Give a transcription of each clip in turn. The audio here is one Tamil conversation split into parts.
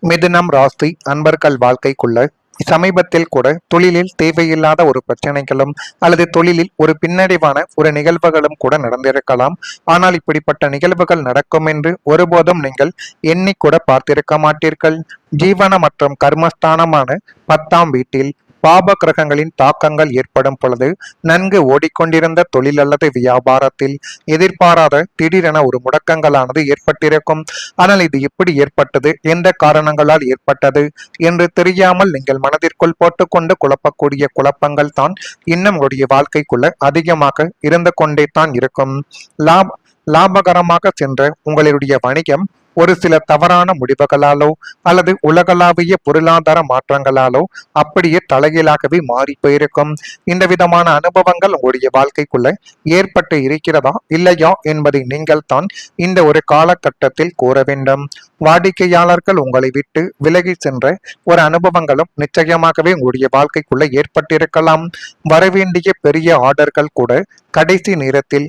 மிதுனம் ராசி அன்பர்கள் வாழ்க்கைக்குள்ள சமீபத்தில் கூட தொழிலில் தேவையில்லாத ஒரு பிரச்சனைகளும் அல்லது தொழிலில் ஒரு பின்னடைவான ஒரு நிகழ்வுகளும் கூட நடந்திருக்கலாம். ஆனால் இப்படிப்பட்ட நிகழ்வுகள் நடக்கும் என்று ஒருபோதும் நீங்கள் எண்ணிக்கூட பார்த்திருக்க மாட்டீர்கள். ஜீவன மற்றும் கர்மஸ்தானமான 10ஆம் வீட்டில் பாப கிரகங்களின் தாக்கங்கள் ஏற்படும் பொழுது நன்கு ஓடிக்கொண்டிருந்த தொழில் அல்லது வியாபாரத்தில் எதிர்பாராத திடீரென ஒரு முடக்கங்களானது ஏற்பட்டிருக்கும். ஆனால் இது எப்படி ஏற்பட்டது, எந்த காரணங்களால் ஏற்பட்டது என்று தெரியாமல் நீங்கள் மனதிற்குள் போட்டுக்கொண்டு குழப்பக்கூடிய குழப்பங்கள் தான் இன்னும் உங்களுடைய வாழ்க்கைக்குள்ள அதிகமாக இருந்து கொண்டே தான் இருக்கும். லாபகரமாக சென்ற உங்களுடைய வணிகம் ஒரு சில தவறான முடிவுகளாலோ அல்லது உலகளாவிய பொருளாதார மாற்றங்களாலோ அப்படியே தலைகீழாகவே மாறி போயிருக்கும். இந்த விதமான அனுபவங்கள் உங்களுடைய வாழ்க்கைக்குள்ள ஏற்பட்டு இருக்கிறதா இல்லையா என்பதை நீங்கள் தான் இந்த ஒரு காலகட்டத்தில் கூற வேண்டும். வாடிக்கையாளர்கள் உங்களை விட்டு விலகி சென்ற ஒரு அனுபவங்களும் நிச்சயமாகவே உங்களுடைய வாழ்க்கைக்குள்ள ஏற்பட்டிருக்கலாம். வரவேண்டிய பெரிய ஆர்டர்கள் கூட கடைசி நேரத்தில்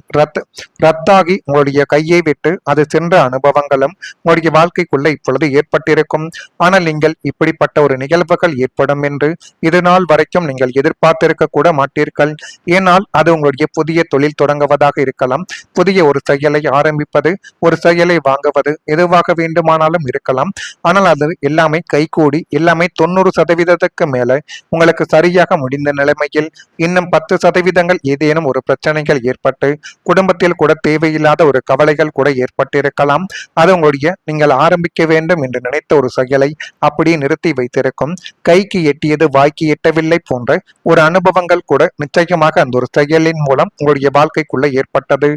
ரத்தாகி உங்களுடைய கையை விட்டு அது சென்ற அனுபவங்களும் உங்களுடைய வாழ்க்கைக்குள்ள இப்பொழுது ஏற்பட்டிருக்கும். ஆனால் நீங்கள் இப்படிப்பட்ட ஒரு நிகழ்வுகள் ஏற்படும் என்று இது நாள் வரைக்கும் நீங்கள் எதிர்பார்த்திருக்க கூட மாட்டீர்கள். ஏனால் அது உங்களுடைய புதிய தொழில் தொடங்குவதாக இருக்கலாம், புதிய ஒரு செயலை ஆரம்பிப்பது, ஒரு செயலை வாங்குவது, எதுவாக வேண்டுமானாலும் இருக்கலாம். ஆனால் அது எல்லாமே கைகூடி எல்லாமே 90% மேல உங்களுக்கு சரியாக முடிந்த நிலைமையில் இன்னும் 10% ஏதேனும் ஒரு பிரச்சனைகள் ஏற்பட்டு குடும்பத்தில் கூட தேவையில்லாத ஒரு கவலைகள் கூட ஏற்பட்டிருக்கலாம். அது உங்களுடைய நீங்கள் ஆரம்பிக்க வேண்டும் என்று நினைத்த ஒரு செயலை அப்படியே நிறுத்தி வைத்திருக்கும். கைக்கு எட்டியது வாய்க்கு எட்டவில்லை போன்ற ஒரு அனுபவங்கள் கூட நிச்சயமாக அந்த ஒரு செயலின் மூலம் உங்களுடைய வாழ்க்கைக்குள்ள ஏற்பட்டது.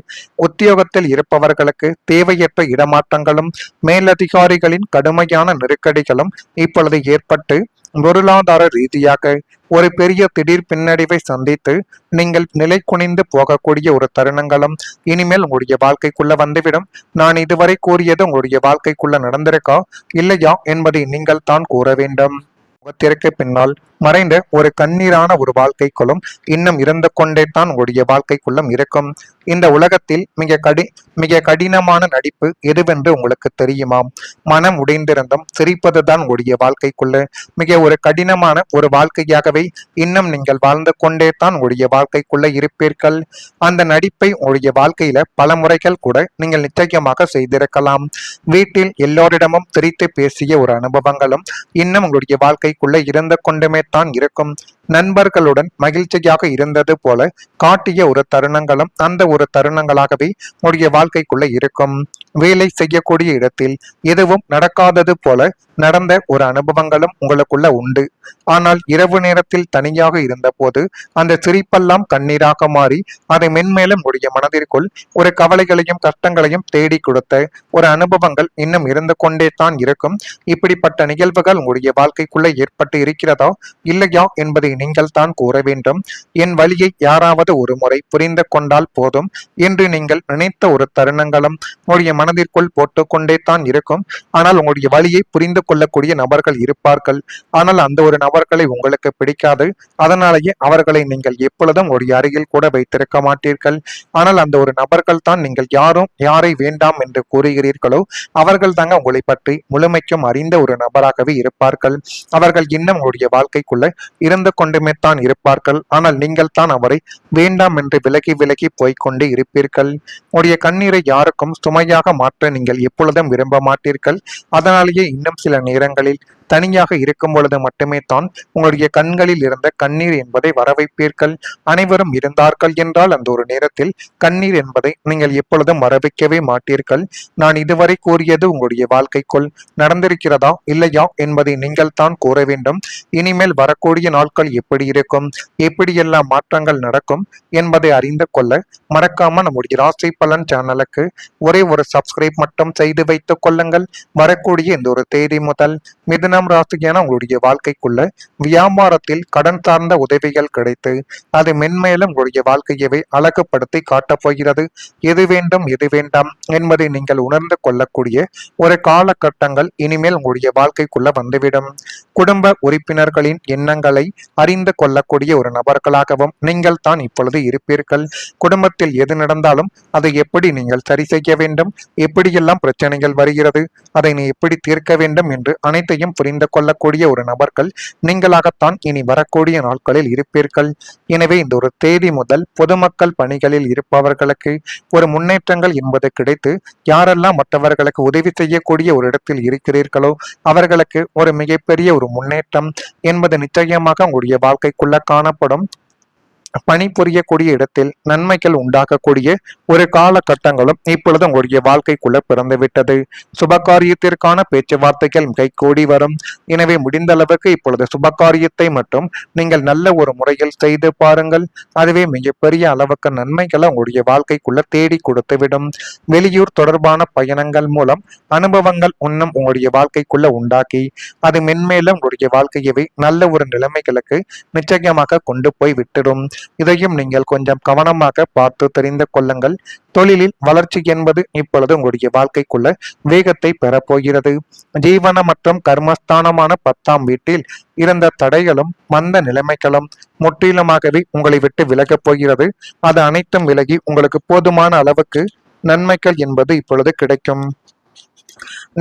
உத்தியோகத்தில் இருப்பவர்களுக்கு தேவையற்ற இடமாற்றங்களும் மேலதிகாரிகளின் கடுமையான நெருக்கடிகளும் இப்பொழுது ஏற்பட்டு பொருளாதார ரீதியாக ஒரு பெரிய திடீர் பின்னடைவை சந்தித்து நீங்கள் நிலை குனிந்து போகக்கூடிய ஒரு தருணங்களும் இனிமேல் உங்களுடைய வாழ்க்கைக்குள்ள வந்துவிடும். நான் இதுவரை கூறியது உங்களுடைய வாழ்க்கைக்குள்ள நடந்திருக்கா இல்லையா என்பதை நீங்கள் தான் கூற வேண்டும். முகத்திற்கு பின்னால் மறைந்த ஒரு கண்ணீரான ஒரு வாழ்க்கைக்குள்ளும் இன்னும் இருந்து கொண்டே தான் உங்களுடைய வாழ்க்கைக்குள்ளும் இருக்கும். இந்த உலகத்தில் மிக கடினமான நடிப்பு எதுவென்று உங்களுக்கு தெரியுமாம்? மனம் உடைந்திருந்தும் சிரிப்பதுதான் உங்களுடைய வாழ்க்கைக்குள்ள மிக ஒரு கடினமான ஒரு வாழ்க்கையாகவே இன்னும் நீங்கள் வாழ்ந்து கொண்டே தான் உங்களுடைய வாழ்க்கைக்குள்ள இருப்பீர்கள். அந்த நடிப்பை உங்களுடைய வாழ்க்கையில பல முறைகள் கூட நீங்கள் நிச்சயமாக செய்திருக்கலாம். வீட்டில் எல்லோரிடமும் திரித்து பேசிய ஒரு அனுபவங்களும் இன்னும் உங்களுடைய வாழ்க்கைக்குள்ள இருந்து கொண்டுமே தான் இருக்கும். நண்பர்களுடன் மகிழ்ச்சியாக இருந்தது போல காட்டிய ஒரு தருணங்களும் அந்த ஒரு தருணங்களாகவே உங்களுடைய வாழ்க்கைக்குள்ள இருக்கும். வேலை செய்யக்கூடிய இடத்தில் எதுவும் நடக்காதது போல நடந்த ஒரு அனுபவங்களும் உங்களுக்குள்ள உண்டு. ஆனால் இரவு நேரத்தில் தனியாக இருந்த போது அந்த சிரிப்பெல்லாம் கண்ணீராக மாறி அதை மென்மேலும் உடைய மனதிற்குள் ஒரு கவலைகளையும் கஷ்டங்களையும் தேடி கொடுத்த ஒரு அனுபவங்கள் இன்னும் இருந்து கொண்டே தான் இருக்கும். இப்படிப்பட்ட நிகழ்வுகள் உங்களுடைய வாழ்க்கைக்குள்ள ஏற்பட்டு இருக்கிறதா இல்லையா என்பதை நீங்கள் தான் கூற வேண்டும். என் வழியை யாராவது ஒரு முறை புரிந்து கொண்டால் போதும் என்று நீங்கள் நினைத்த ஒரு தருணங்களும் உங்களுடைய மனதிற்குள் போட்டுக்கொண்டே தான் இருக்கும். ஆனால் உங்களுடைய வழியை புரிந்து கொள்ளக்கூடிய நபர்கள் இருப்பார்கள். ஆனால் அந்த ஒரு நபர்களை உங்களுக்கு பிடிக்காது. அதனாலேயே அவர்களை நீங்கள் எப்பொழுதும் உங்களுடைய அருகில் கூட வைத்திருக்க மாட்டீர்கள். ஆனால் அந்த ஒரு நபர்கள் தான் நீங்கள் யாரை வேண்டாம் என்று கூறுகிறீர்களோ அவர்கள் தாங்க உங்களை பற்றி முழுமைக்கும் அறிந்த ஒரு நபராகவே இருப்பார்கள். அவர்கள் இன்னும் உங்களுடைய வாழ்க்கைக்குள்ள இருந்து கொண்டுமே தான் இருப்பார்கள். ஆனால் நீங்கள் தான் அவரை வேண்டாம் என்று விலகி விலகி போய்கொண்டே இருப்பீர்கள். உங்களுடைய கண்ணீரை யாருக்கும் சுமையாக மாற்ற நீங்கள் எப்பொழுதும் விரும்ப மாட்டீர்கள். அதனாலேயே இன்னும் சில நேரங்களில் தனியாக இருக்கும் பொழுது மட்டுமே தான் உங்களுடைய கண்களில் இருந்த கண்ணீர் என்பதை வரவைப்பீர்கள். அனைவரும் இருந்தார்கள் என்றால் அந்த ஒரு நேரத்தில் கண்ணீர் என்பதை நீங்கள் எப்பொழுதும் வரவைக்கவே மாட்டீர்கள். நான் இதுவரை கூறியது உங்களுடைய வாழ்க்கைக்குள் நடந்திருக்கிறதா இல்லையா என்பதை நீங்கள் தான் கூற வேண்டும். இனிமேல் வரக்கூடிய நாட்கள் எப்படி இருக்கும், எப்படியெல்லாம் மாற்றங்கள் நடக்கும் என்பதை அறிந்து கொள்ள மறக்காம நம்முடைய ராசி பலன் சேனலுக்கு ஒரே ஒரு சப்ஸ்கிரைப் மட்டும் செய்து வைத்துக் கொள்ளுங்கள். வரக்கூடிய இந்த ஒரு தேதி முதல் மிதுனம் மிதுனம் ராசியான உங்களுடைய வாழ்க்கைக்குள்ள வியாபாரத்தில் கடன் சார்ந்த உதவிகள் கிடைத்து அது மென்மேலும் உங்களுடைய வாழ்க்கையவே அழகுபடுத்தி காட்டப் போகிறது. எது வேண்டும் எது வேண்டாம் என்பதை நீங்கள் உணர்ந்து கொள்ளக்கூடிய ஒரு காலகட்டங்கள் இனிமேல் உங்களுடைய வாழ்க்கைக்குள்ள வந்துவிடும். குடும்ப உறுப்பினர்களின் எண்ணங்களை அறிந்து கொள்ளக்கூடிய ஒரு நபர்களாகவும் நீங்கள் தான் இப்பொழுது இருப்பீர்கள். குடும்பத்தில் எது நடந்தாலும் அதை எப்படி நீங்கள் சரி செய்ய வேண்டும், எப்படியெல்லாம் பிரச்சனைகள் வருகிறது, அதை நீ எப்படி தீர்க்க வேண்டும் என்று அனைத்தையும் புரிந்து கொள்ளக்கூடிய ஒரு நபர்கள் நீங்களாகத்தான் இனி வரக்கூடிய நாட்களில் இருப்பீர்கள். எனவே இந்த ஒரு தேதி முதல் பொதுமக்கள் பணிகளில் இருப்பவர்களுக்கு ஒரு முன்னேற்றங்கள் என்பது கிடைத்து யாரெல்லாம் மற்றவர்களுக்கு உதவி செய்யக்கூடிய ஒரு இடத்தில் இருக்கிறீர்களோ அவர்களுக்கு ஒரு மிகப்பெரிய ஒரு முன்னேற்றம் என்பது நிச்சயமாக உங்களுடைய வாழ்க்கைக்குள்ள காணப்படும். பணிபுரியக்கூடிய இடத்தில் நன்மைகள் உண்டாகக்கூடிய ஒரு காலகட்டங்களும் இப்பொழுது உங்களுடைய வாழ்க்கைக்குள்ள பிறந்துவிட்டது. சுபகாரியத்திற்கான பேச்சுவார்த்தைகள் கைகூடி வரும். எனவே முடிந்த அளவுக்கு இப்பொழுது சுபகாரியத்தை மட்டும் நீங்கள் நல்ல ஒரு முறையில் செய்து பாருங்கள். அதுவே மிகப்பெரிய அளவுக்கு நன்மைகளை உங்களுடைய வாழ்க்கைக்குள்ள தேடி கொடுத்துவிடும். வெளியூர் தொடர்பான பயணங்கள் மூலம் அனுபவங்கள் இன்னும் உங்களுடைய வாழ்க்கைக்குள்ள உண்டாக்கி அது மென்மேலும் உங்களுடைய வாழ்க்கையவே நல்ல ஒரு நிலைமைகளுக்கு நிச்சயமாக கொண்டு போய் விட்டுடும். இதையும் நீங்கள் கொஞ்சம் கவனமாக பார்த்து தெரிந்து கொள்ளுங்கள். தொழிலில் வளர்ச்சி என்பது இப்பொழுது உங்களுடைய வாழ்க்கைக்குள்ள வேகத்தை பெறப்போகிறது. ஜீவன மற்றும் கர்மஸ்தானமான 10ஆம் வீட்டில் இருந்த தடைகளும் மந்த நிலைமைகளும் முற்றிலுமாகவே உங்களை விட்டு விலகப் போகிறது. அது அனைத்தும் விலகி உங்களுக்கு போதுமான அளவுக்கு நன்மைகள் என்பது இப்பொழுது கிடைக்கும்.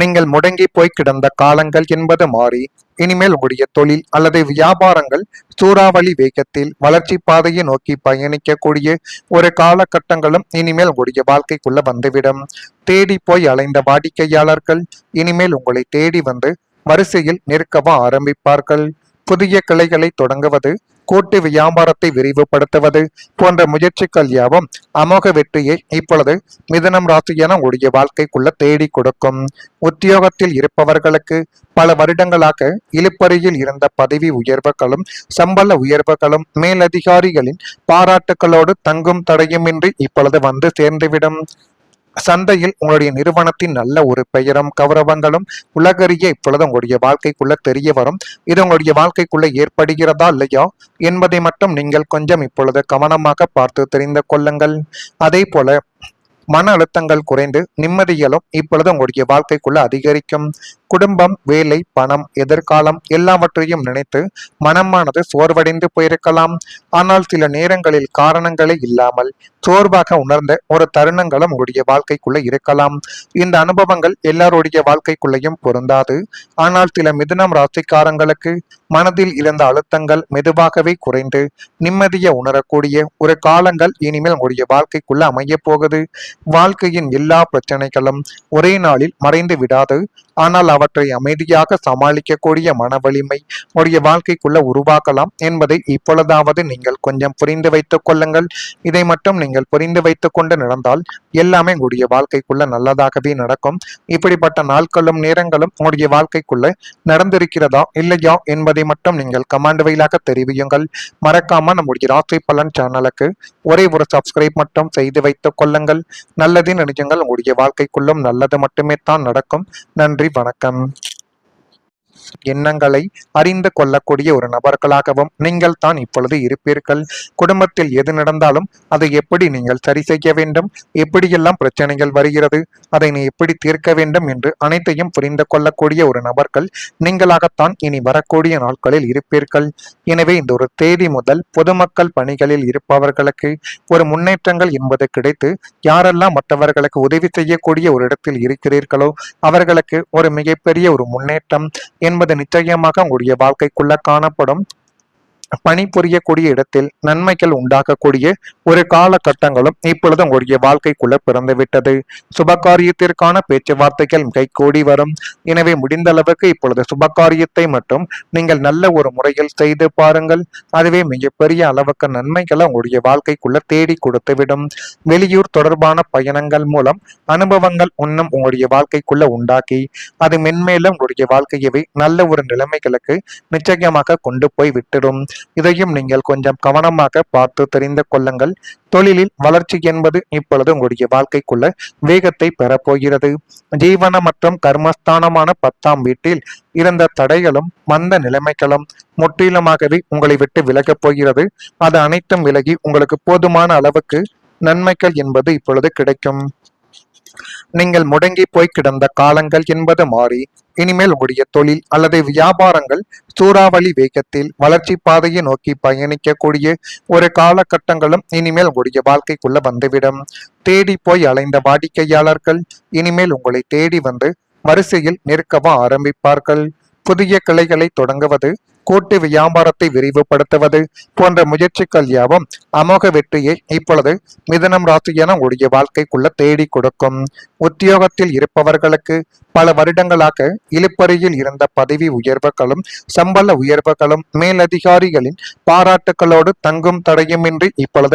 நீங்கள் முடங்கி போய் கிடந்த காலங்கள் என்பது மாறி இனிமேல் உங்களுடைய தொழில் அல்லது வியாபாரங்கள் சூறாவளி வேகத்தில் வளர்ச்சி பாதையை நோக்கி பயணிக்கக்கூடிய ஒரு காலகட்டங்களும் இனிமேல் உங்களுடைய வாழ்க்கைக்குள்ள வந்துவிடும். தேடி போய் அலைந்த வாடிக்கையாளர்கள் இனிமேல் உங்களை தேடி வந்து வரிசையில் நிற்கவும் ஆரம்பிப்பார்கள். புதிய கிளைகளை தொடங்குவது, கூட்டு வியாபாரத்தை விரிவுபடுத்துவது போன்ற முயற்சிகள் யாவும் அமோக வெற்றியை இப்பொழுது மிதுனம் ராசியான உடைய வாழ்க்கைக்குள்ள தேடி கொடுக்கும். உத்தியோகத்தில் இருப்பவர்களுக்கு பல வருடங்களாக இழுப்பறையில் இருந்த பதவி உயர்வுகளும் சம்பள உயர்வுகளும் மேலதிகாரிகளின் பாராட்டுகளோடு தங்கும் தடையுமின்றி இப்பொழுது வந்து சேர்ந்துவிடும். சந்தையில் உங்களுடைய நிறுவனத்தின் நல்ல ஒரு பெயரும் கௌரவங்களும் உலகறிய இப்பொழுது உங்களுடைய வாழ்க்கைக்குள்ள தெரிய வரும். இது உங்களுடைய வாழ்க்கைக்குள்ள ஏற்படுகிறதா இல்லையா என்பதை மட்டும் நீங்கள் கொஞ்சம் இப்பொழுது கவனமாக பார்த்து தெரிந்து கொள்ளுங்கள். அதே போல மன அழுத்தங்கள் குறைந்து நிம்மதிகளும் இப்பொழுது உங்களுடைய வாழ்க்கைக்குள்ள அதிகரிக்கும். குடும்பம், வேலை, பணம், எதிர்காலம் எல்லாவற்றையும் நினைத்து மனமானது சோர்வடைந்து போயிருக்கலாம். ஆனால் சில நேரங்களில் காரணங்களே இல்லாமல் சோர்வாக உணர்ந்த ஒரு தருணங்களும் உங்களுடைய வாழ்க்கைக்குள்ள இருக்கலாம். இந்த அனுபவங்கள் எல்லாருடைய வாழ்க்கைக்குள்ளேயும் பொருந்தாது. ஆனால் சில மிதுனம் ராசிக்காரங்களுக்கு மனதில் இருந்த அழுத்தங்கள் மெதுவாகவே குறைந்து நிம்மதியை உணரக்கூடிய ஒரு காலங்கள் இனிமேல் உங்களுடைய வாழ்க்கைக்குள்ள அமைய போகுது. வாழ்க்கையின் எல்லா பிரச்சனைகளும் ஒரே நாளில் மறைந்து விடாது. ஆனால் அவற்றை அமைதியாக சமாளிக்கக்கூடிய மன வலிமை உடைய வாழ்க்கைக்குள்ள உருவாக்கலாம் என்பதை இப்பொழுதாவது நீங்கள் கொஞ்சம் புரிந்து வைத்துக் கொள்ளுங்கள். இதை மட்டும் நீங்கள் புரிந்து வைத்துக் கொண்டு நடந்தால் எல்லாமே உங்களுடைய வாழ்க்கைக்குள்ள நல்லதாகவே நடக்கும். இப்படிப்பட்ட நாட்களும் நேரங்களும் உங்களுடைய வாழ்க்கைக்குள்ள நடந்திருக்கிறதா இல்லையா என்பதை மட்டும் நீங்கள் கமெண்ட் வாயிலாக தெரிவியுங்கள். மறக்காம நம்முடைய ராசி பலன் சேனலுக்கு ஒரே ஒரு சப்ஸ்கிரைப் மட்டும் செய்து வைத்துக் கொள்ளுங்கள். நல்லது நினைச்சுங்கள். உங்களுடைய வாழ்க்கைக்குள்ளும் நல்லது மட்டுமே தான் நடக்கும். நன்றி, வணக்கம். எண்ணங்களை அறிந்து கொள்ளக்கூடிய ஒரு நபர்களாகவும் நீங்கள் தான் இப்பொழுது இருப்பீர்கள். குடும்பத்தில் எது நடந்தாலும் அதை எப்படி நீங்கள் சரி செய்ய வேண்டும், எப்படியெல்லாம் பிரச்சனைகள் வருகிறது, அதை நீ எப்படி தீர்க்க வேண்டும் என்று அனைத்தையும் புரிந்து கொள்ளக்கூடிய ஒரு நபர்கள் நீங்களாகத்தான் இனி வரக்கூடிய நாட்களில் இருப்பீர்கள். எனவே இந்த ஒரு தேதி முதல் பொதுமக்கள் பணிகளில் இருப்பவர்களுக்கு ஒரு முன்னேற்றங்கள் என்பது கிடைத்து யாரெல்லாம் மற்றவர்களுக்கு உதவி செய்யக்கூடிய ஒரு இடத்தில் இருக்கிறீர்களோ அவர்களுக்கு ஒரு மிகப்பெரிய ஒரு முன்னேற்றம் என்பது நிச்சயமாக உங்களுடைய வாழ்க்கைக்குள்ள காணப்படும். பணிபுரியக்கூடிய இடத்தில் நன்மைகள் உண்டாகக்கூடிய ஒரு காலகட்டங்களும் இப்பொழுது உங்களுடைய வாழ்க்கைக்குள்ள பிறந்துவிட்டது. சுபகாரியத்திற்கான பேச்சுவார்த்தைகள் கைகூடி வரும். எனவே முடிந்த அளவுக்கு இப்பொழுது சுபகாரியத்தை மட்டும் நீங்கள் நல்ல ஒரு முறையில் செய்து பாருங்கள். அதுவே மிகப்பெரிய அளவுக்கு நன்மைகளை உங்களுடைய வாழ்க்கைக்குள்ள தேடி கொடுத்துவிடும். வெளியூர் தொடர்பான பயணங்கள் மூலம் அனுபவங்கள் இன்னும் உங்களுடைய வாழ்க்கைக்குள்ள உண்டாக்கி அது மென்மேலும் உங்களுடைய வாழ்க்கையவே நல்ல ஒரு நிலைமைகளுக்கு நிச்சயமாக கொண்டு போய் விட்டுடும். இதையும் நீங்கள் கொஞ்சம் கவனமாக பார்த்து தெரிந்து கொள்ளுங்கள். தொழிலில் வளர்ச்சி என்பது இப்பொழுது உங்களுடைய வாழ்க்கைக்குள்ள வேகத்தை பெறப்போகிறது. ஜீவன மற்றும் கர்மஸ்தானமான 10ஆம் வீட்டில் இருந்த தடைகளும் மந்த நிலைமைகளும் முற்றிலுமாகவே உங்களை விட்டு விலகப் போகிறது. அது அனைத்தும் விலகி உங்களுக்கு போதுமான அளவுக்கு நன்மைகள் என்பது இப்பொழுது கிடைக்கும். நீங்கள் முடங்கி போய் கிடந்த காலங்கள் என்பது மாறி இனிமேல் உங்களுடைய தொழில் அல்லது வியாபாரங்கள் சூறாவளி வேகத்தில் வளர்ச்சி பாதையை நோக்கி பயணிக்கக்கூடிய ஒரு காலகட்டங்களும் இனிமேல் உங்களுடைய வாழ்க்கைக்குள்ள வந்துவிடும். தேடி போய் அலைந்த வாடிக்கையாளர்கள் இனிமேல் உங்களை தேடி வந்து வரிசையில் நிற்கவும் ஆரம்பிப்பார்கள். புதிய கிளைகளை தொடங்குவது, கூட்டு வியாபாரத்தை விரிவுபடுத்துவது போன்ற முயற்சிகள் யாவும் அமோக வெற்றியை இப்பொழுது மிதுனம் ராசியான உடைய வாழ்க்கைக்குள்ள தேடி கொடுக்கும். உத்தியோகத்தில் இருப்பவர்களுக்கு பல வருடங்களாக இழுப்பறையில் இருந்த பதவி உயர்வுகளும் சம்பள உயர்வுகளும் மேலதிகாரிகளின் பாராட்டுகளோடு தங்கும் தடையுமின்றி இப்பொழுது